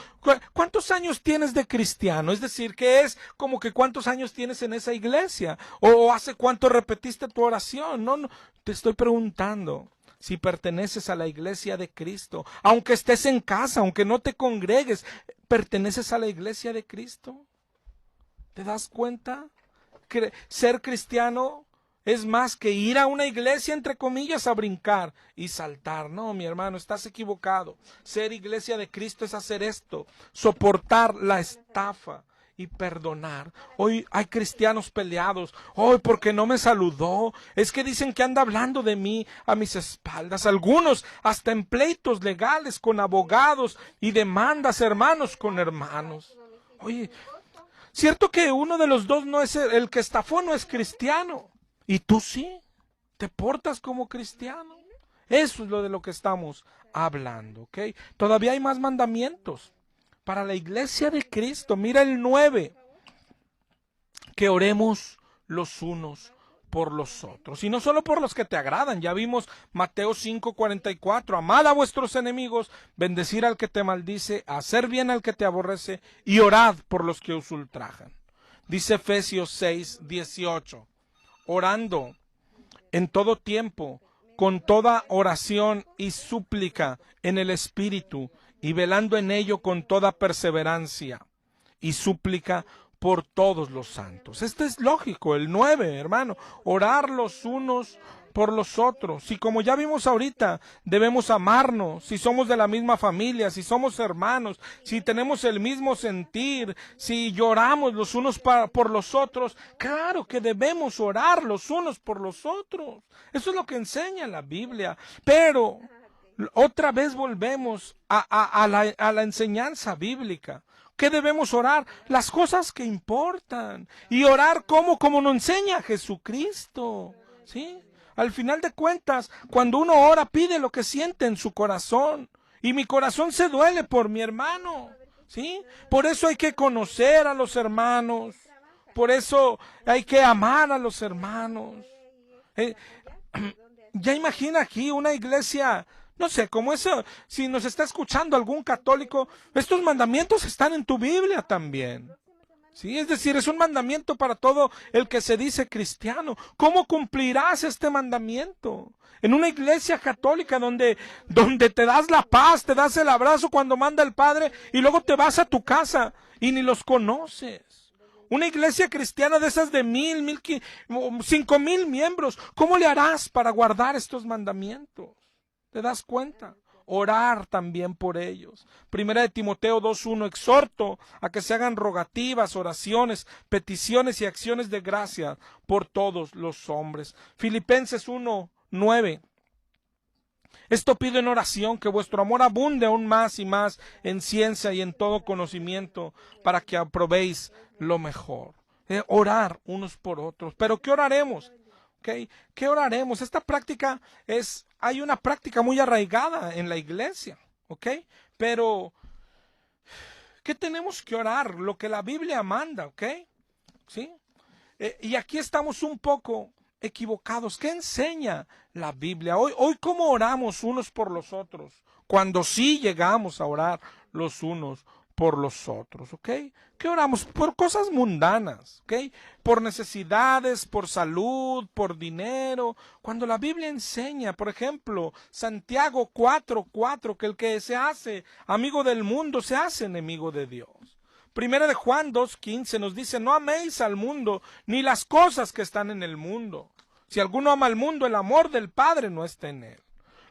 ¿cuántos años tienes de cristiano? Es decir, que es como que ¿cuántos años tienes en esa iglesia? O ¿hace cuánto repetiste tu oración? No, te estoy preguntando si perteneces a la iglesia de Cristo. Aunque estés en casa, aunque no te congregues, ¿perteneces a la iglesia de Cristo? ¿Te das cuenta? Que ser cristiano es más que ir a una iglesia, entre comillas, a brincar y saltar. No, mi hermano, estás equivocado. Ser iglesia de Cristo es hacer esto, soportar la estafa y perdonar. Hoy hay cristianos peleados. Hoy, porque no me saludó. Es que dicen que anda hablando de mí a mis espaldas. Algunos hasta en pleitos legales con abogados y demandas, hermanos con hermanos. Oye, cierto que uno de los dos no es el que estafó, no es cristiano. Y tú sí, te portas como cristiano. Eso es lo de lo que estamos hablando, ¿ok? Todavía hay más mandamientos para la iglesia de Cristo. Mira el 9, que oremos los unos por los otros. Y no solo por los que te agradan. Ya vimos Mateo 5:44. Amad a vuestros enemigos, bendecir al que te maldice, hacer bien al que te aborrece y orad por los que os ultrajan. Dice Efesios 6:18. Orando en todo tiempo, con toda oración y súplica en el Espíritu, y velando en ello con toda perseverancia y súplica por todos los santos. Este es lógico, el 9, hermano, orar los unos por los otros. Y como ya vimos ahorita, debemos amarnos, si somos de la misma familia, si somos hermanos, si tenemos el mismo sentir, si lloramos los unos por los otros, claro que debemos orar los unos por los otros. Eso es lo que enseña la Biblia. Pero otra vez volvemos a la enseñanza bíblica. ¿Qué debemos orar? Las cosas que importan. Y orar como nos enseña Jesucristo. ¿Sí? Al final de cuentas, cuando uno ora, pide lo que siente en su corazón. Y mi corazón se duele por mi hermano. ¿Sí? Por eso hay que conocer a los hermanos. Por eso hay que amar a los hermanos. Ya imagina aquí una iglesia, no sé, como eso, si nos está escuchando algún católico, estos mandamientos están en tu Biblia también. Sí, es decir, es un mandamiento para todo el que se dice cristiano. ¿Cómo cumplirás este mandamiento? En una iglesia católica donde te das la paz, te das el abrazo cuando manda el Padre y luego te vas a tu casa y ni los conoces. Una iglesia cristiana de esas de 5,000 miembros, ¿cómo le harás para guardar estos mandamientos? ¿Te das cuenta? Orar también por ellos. Primera de Timoteo 2:1, exhorto a que se hagan rogativas, oraciones, peticiones y acciones de gracia por todos los hombres. Filipenses 1:9, Esto pido en oración, que vuestro amor abunde aún más y más en ciencia y en todo conocimiento, para que aprobéis lo mejor. Orar unos por otros. ¿Pero qué oraremos? ¿Okay? ¿Qué oraremos? Esta práctica hay una práctica muy arraigada en la iglesia, ¿ok? Pero, ¿qué tenemos que orar? Lo que la Biblia manda, ¿ok? ¿Sí? Y aquí estamos un poco equivocados. ¿Qué enseña la Biblia? Hoy ¿cómo oramos unos por los otros? Cuando sí llegamos a orar los unos por los otros, ¿ok? ¿Qué oramos? Por cosas mundanas, ¿ok? Por necesidades, por salud, por dinero. Cuando la Biblia enseña, por ejemplo, Santiago 4:4, que el que se hace amigo del mundo se hace enemigo de Dios. Primera de Juan 2:15 nos dice, no améis al mundo, ni las cosas que están en el mundo. Si alguno ama al mundo, el amor del Padre no está en él.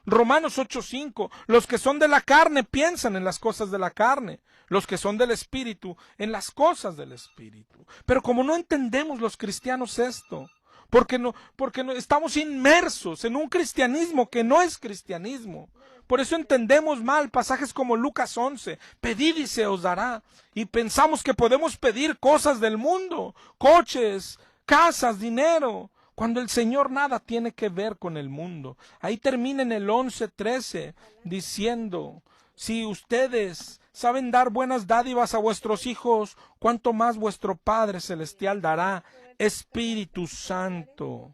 Romanos 8:5, los que son de la carne piensan en las cosas de la carne, los que son del Espíritu en las cosas del Espíritu. Pero como no entendemos los cristianos esto, porque no estamos inmersos en un cristianismo que no es cristianismo. Por eso entendemos mal pasajes como Lucas 11, pedid y se os dará, y pensamos que podemos pedir cosas del mundo, coches, casas, dinero, cuando el Señor nada tiene que ver con el mundo. Ahí termina en el 11:13 diciendo, si ustedes saben dar buenas dádivas a vuestros hijos, ¿cuánto más vuestro Padre Celestial dará Espíritu Santo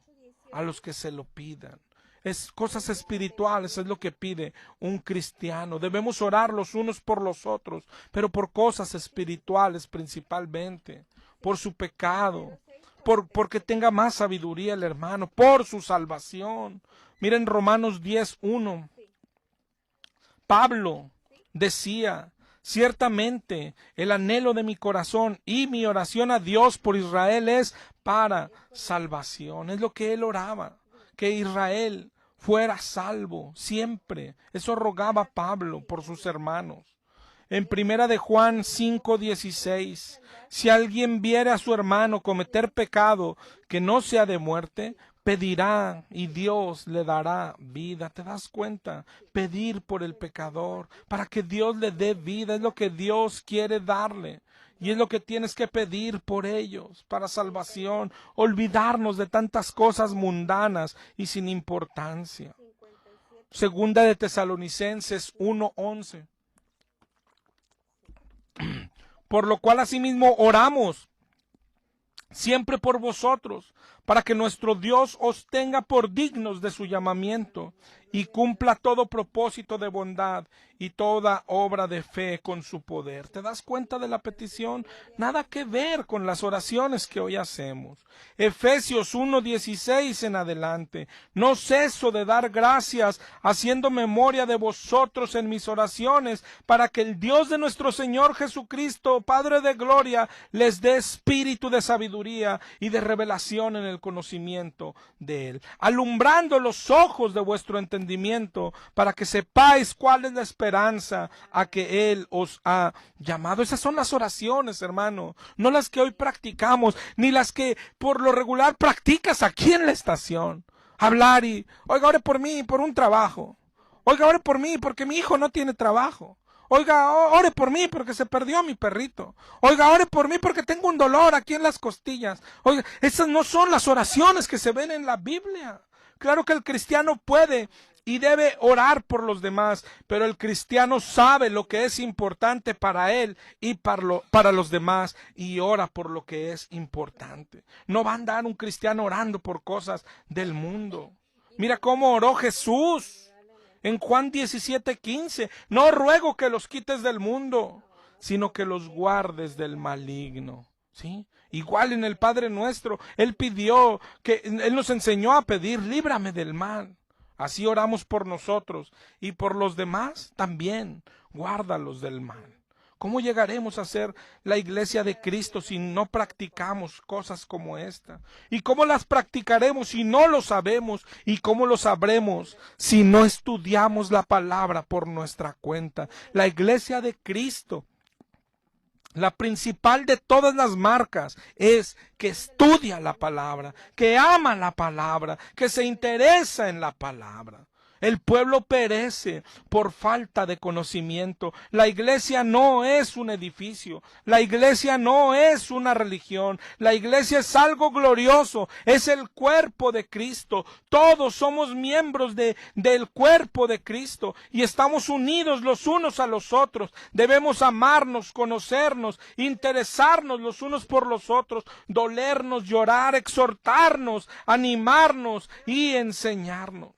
a los que se lo pidan? Es cosas espirituales, es lo que pide un cristiano. Debemos orar los unos por los otros, pero por cosas espirituales principalmente, por su pecado, porque tenga más sabiduría el hermano, por su salvación. Miren Romanos 10:1. Pablo decía, ciertamente el anhelo de mi corazón y mi oración a Dios por Israel es para salvación. Es lo que él oraba, que Israel fuera salvo siempre. Eso rogaba Pablo por sus hermanos. En primera de Juan 5:16, si alguien viere a su hermano cometer pecado que no sea de muerte, pedirá y Dios le dará vida. ¿Te das cuenta? Pedir por el pecador para que Dios le dé vida es lo que Dios quiere darle. Y es lo que tienes que pedir por ellos, para salvación. Olvidarnos de tantas cosas mundanas y sin importancia. Segunda de Tesalonicenses 1:11. Por lo cual asimismo oramos siempre por vosotros, para que nuestro Dios os tenga por dignos de su llamamiento y cumpla todo propósito de bondad y toda obra de fe con su poder. ¿Te das cuenta de la petición? Nada que ver con las oraciones que hoy hacemos. Efesios 1:16 en adelante. No ceso de dar gracias, haciendo memoria de vosotros en mis oraciones, para que el Dios de nuestro Señor Jesucristo, Padre de gloria, les dé espíritu de sabiduría y de revelación en el conocimiento de Él, alumbrando los ojos de vuestro entendimiento, para que sepáis cuál es la esperanza a que Él os ha llamado. Esas son las oraciones, hermano, no las que hoy practicamos, ni las que por lo regular practicas aquí en la estación. Hablar y, oiga, ore por mí, por un trabajo. Oiga, ore por mí, porque mi hijo no tiene trabajo. Oiga, ore por mí porque se perdió mi perrito. Oiga, ore por mí porque tengo un dolor aquí en las costillas. Oiga, esas no son las oraciones que se ven en la Biblia. Claro que el cristiano puede y debe orar por los demás, pero el cristiano sabe lo que es importante para él y para los demás, y ora por lo que es importante. No va a andar un cristiano orando por cosas del mundo. Mira cómo oró Jesús en Juan 17:15. No ruego que los quites del mundo, sino que los guardes del maligno. ¿Sí? Igual en el Padre Nuestro, Él nos enseñó a pedir, líbrame del mal. Así oramos por nosotros y por los demás también, guárdalos del mal. ¿Cómo llegaremos a ser la iglesia de Cristo si no practicamos cosas como esta? ¿Y cómo las practicaremos si no lo sabemos? ¿Y cómo lo sabremos si no estudiamos la palabra por nuestra cuenta? La iglesia de Cristo, la principal de todas las marcas, es que estudia la palabra, que ama la palabra, que se interesa en la palabra. El pueblo perece por falta de conocimiento. La iglesia no es un edificio. La iglesia no es una religión. La iglesia es algo glorioso. Es el cuerpo de Cristo. Todos somos miembros del cuerpo de Cristo y estamos unidos los unos a los otros. Debemos amarnos, conocernos, interesarnos los unos por los otros, dolernos, llorar, exhortarnos, animarnos y enseñarnos.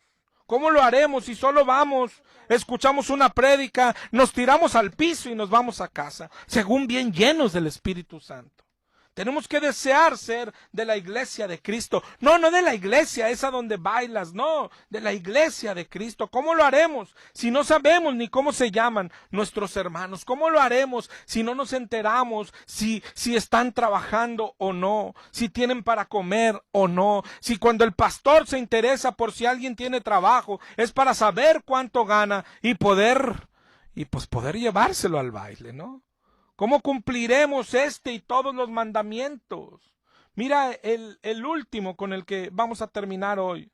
¿Cómo lo haremos si solo vamos, escuchamos una prédica, nos tiramos al piso y nos vamos a casa, según bien llenos del Espíritu Santo? Tenemos que desear ser de la iglesia de Cristo. No de la iglesia esa donde bailas, no, de la iglesia de Cristo. ¿Cómo lo haremos si no sabemos ni cómo se llaman nuestros hermanos? ¿Cómo lo haremos si no nos enteramos si están trabajando o no? Si tienen para comer o no. Si cuando el pastor se interesa por si alguien tiene trabajo, es para saber cuánto gana y poder llevárselo al baile, ¿no? ¿Cómo cumpliremos y todos los mandamientos? Mira el último con el que vamos a terminar hoy.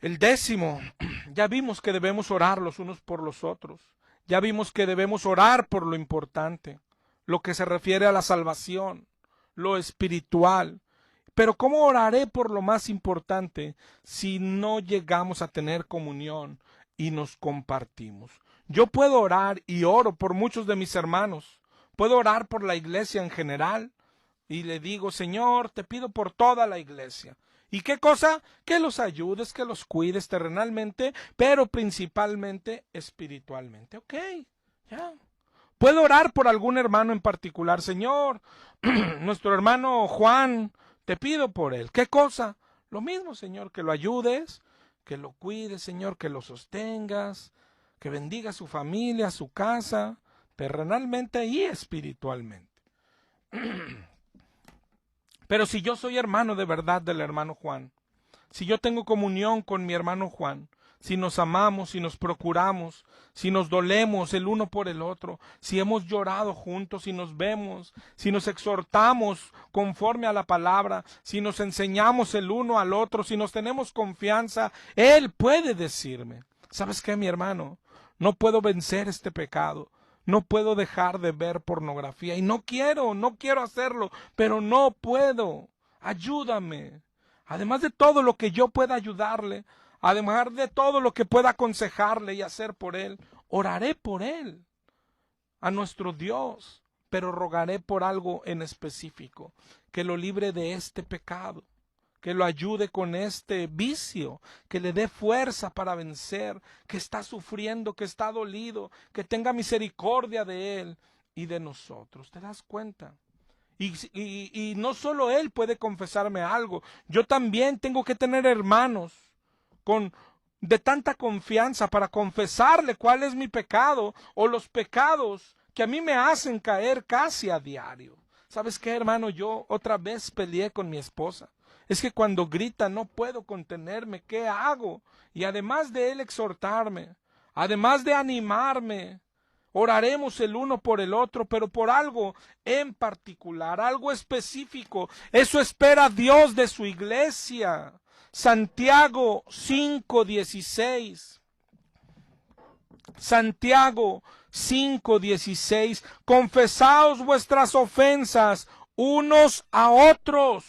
El 10º. Ya vimos que debemos orar los unos por los otros. Ya vimos que debemos orar por lo importante, lo que se refiere a la salvación, lo espiritual. Pero ¿cómo oraré por lo más importante si no llegamos a tener comunión y nos compartimos? Yo puedo orar y oro por muchos de mis hermanos. Puedo orar por la iglesia en general y le digo, Señor, te pido por toda la iglesia. ¿Y qué cosa? Que los ayudes, que los cuides terrenalmente, pero principalmente espiritualmente. Ok, ya. Puedo orar por algún hermano en particular. Señor, nuestro hermano Juan, te pido por él. ¿Qué cosa? Lo mismo, Señor, que lo ayudes, que lo cuides, Señor, que lo sostengas, que bendiga a su familia, a su casa, terrenalmente y espiritualmente. Pero si yo soy hermano de verdad del hermano Juan, si yo tengo comunión con mi hermano Juan, si nos amamos, si nos procuramos, si nos dolemos el uno por el otro, si hemos llorado juntos, si nos vemos, si nos exhortamos conforme a la palabra, si nos enseñamos el uno al otro, si nos tenemos confianza, Él puede decirme, ¿sabes qué, mi hermano? No puedo vencer este pecado. No puedo dejar de ver pornografía. Y no quiero hacerlo, pero no puedo. Ayúdame. Además de todo lo que yo pueda ayudarle, además de todo lo que pueda aconsejarle y hacer por él, oraré por él, a nuestro Dios, pero rogaré por algo en específico, que lo libre de este pecado, que lo ayude con este vicio, que le dé fuerza para vencer, que está sufriendo, que está dolido, que tenga misericordia de él y de nosotros. ¿Te das cuenta? Y no solo él puede confesarme algo, yo también tengo que tener hermanos de tanta confianza para confesarle cuál es mi pecado o los pecados que a mí me hacen caer casi a diario. ¿Sabes qué, hermano? Yo otra vez peleé con mi esposa. Es que cuando grita no puedo contenerme. ¿Qué hago? Y además de él exhortarme, además de animarme, oraremos el uno por el otro, pero por algo en particular, algo específico. Eso espera Dios de su iglesia. Santiago 5:16. Santiago 5:16. Confesaos vuestras ofensas unos a otros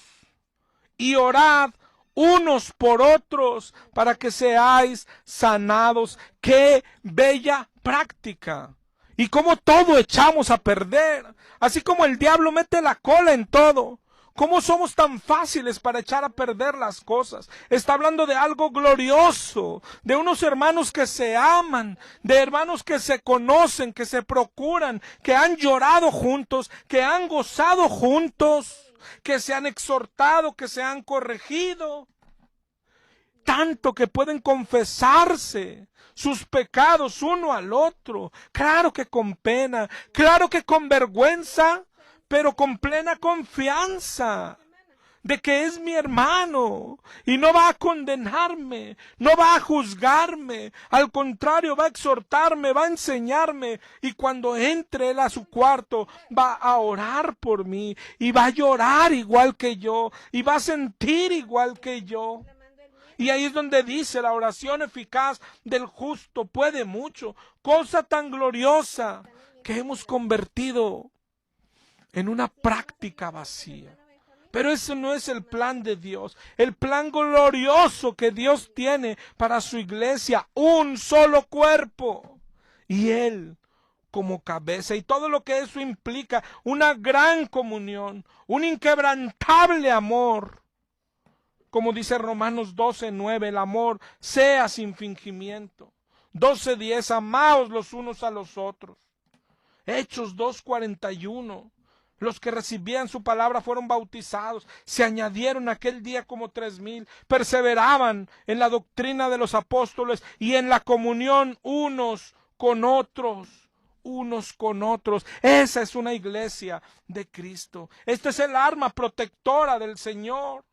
y orad unos por otros para que seáis sanados. ¡Qué bella práctica! Y como todo echamos a perder, así como el diablo mete la cola en todo. ¿Cómo somos tan fáciles para echar a perder las cosas? Está hablando de algo glorioso, de unos hermanos que se aman, de hermanos que se conocen, que se procuran, que han llorado juntos, que han gozado juntos, que se han exhortado, que se han corregido, tanto que pueden confesarse sus pecados uno al otro, claro que con pena, claro que con vergüenza, pero con plena confianza de que es mi hermano y no va a condenarme, no va a juzgarme, al contrario va a exhortarme, va a enseñarme, y cuando entre él a su cuarto va a orar por mí y va a llorar igual que yo y va a sentir igual que yo. Y ahí es donde dice: la oración eficaz del justo puede mucho. Cosa tan gloriosa que hemos convertido en una práctica vacía. Pero eso no es el plan de Dios. El plan glorioso que Dios tiene para su iglesia: un solo cuerpo, y Él como cabeza, y todo lo que eso implica: una gran comunión, un inquebrantable amor. Como dice Romanos 12:9, el amor sea sin fingimiento. 12:10, amaos los unos a los otros. Hechos 2:41, los que recibían su palabra fueron bautizados, se añadieron aquel día como 3,000, perseveraban en la doctrina de los apóstoles y en la comunión unos con otros. Unos con otros. Esa es una iglesia de Cristo. Este es el arma protectora del Señor.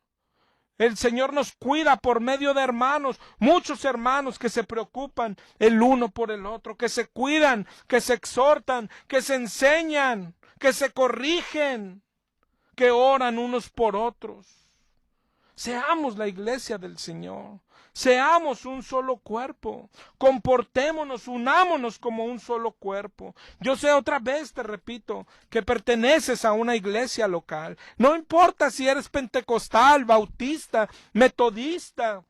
El Señor nos cuida por medio de hermanos, muchos hermanos que se preocupan el uno por el otro, que se cuidan, que se exhortan, que se enseñan, que se corrigen, que oran unos por otros. Seamos la iglesia del Señor. Seamos un solo cuerpo, comportémonos, unámonos como un solo cuerpo. Yo sé, otra vez te repito, que perteneces a una iglesia local. No importa si eres pentecostal, bautista, metodista,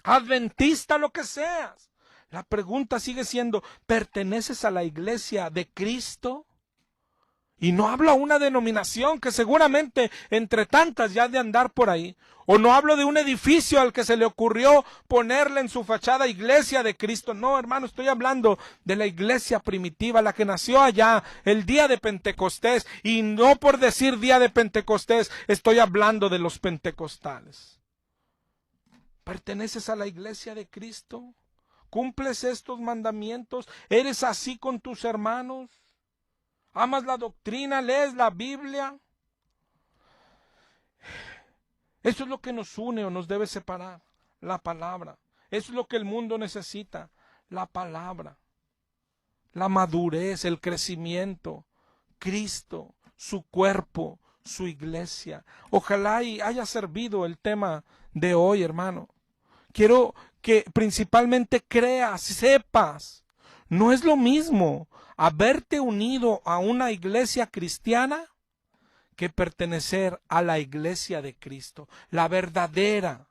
adventista, lo que seas. La pregunta sigue siendo: ¿perteneces a la iglesia de Cristo? Y no hablo a una denominación que seguramente entre tantas ya ha de andar por ahí. O no hablo de un edificio al que se le ocurrió ponerle en su fachada iglesia de Cristo. No, hermano, estoy hablando de la iglesia primitiva, la que nació allá el día de Pentecostés. Y no por decir día de Pentecostés, estoy hablando de los pentecostales. ¿Perteneces a la iglesia de Cristo? ¿Cumples estos mandamientos? ¿Eres así con tus hermanos? ¿Amas la doctrina? ¿Lees la Biblia? Eso es lo que nos une o nos debe separar: la palabra. Eso es lo que el mundo necesita: la palabra, la madurez, el crecimiento, Cristo, su cuerpo, su iglesia. Ojalá y haya servido el tema de hoy, hermano. Quiero que principalmente creas, sepas, no es lo mismo haberte unido a una iglesia cristiana que pertenecer a la iglesia de Cristo, la verdadera.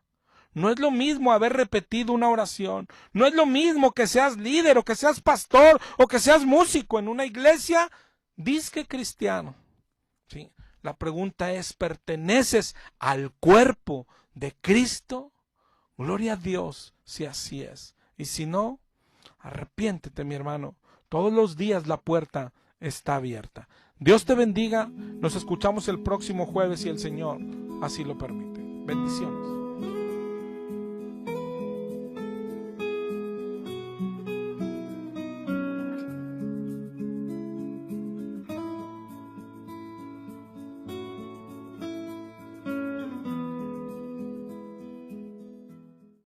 No es lo mismo haber repetido una oración, no es lo mismo que seas líder o que seas pastor o que seas músico en una iglesia disque cristiano. ¿Sí? La pregunta es: ¿perteneces al cuerpo de Cristo? Gloria a Dios si así es. Y si no, arrepiéntete, mi hermano. Todos los días la puerta está abierta. Dios te bendiga. Nos escuchamos el próximo jueves si el Señor así lo permite. Bendiciones.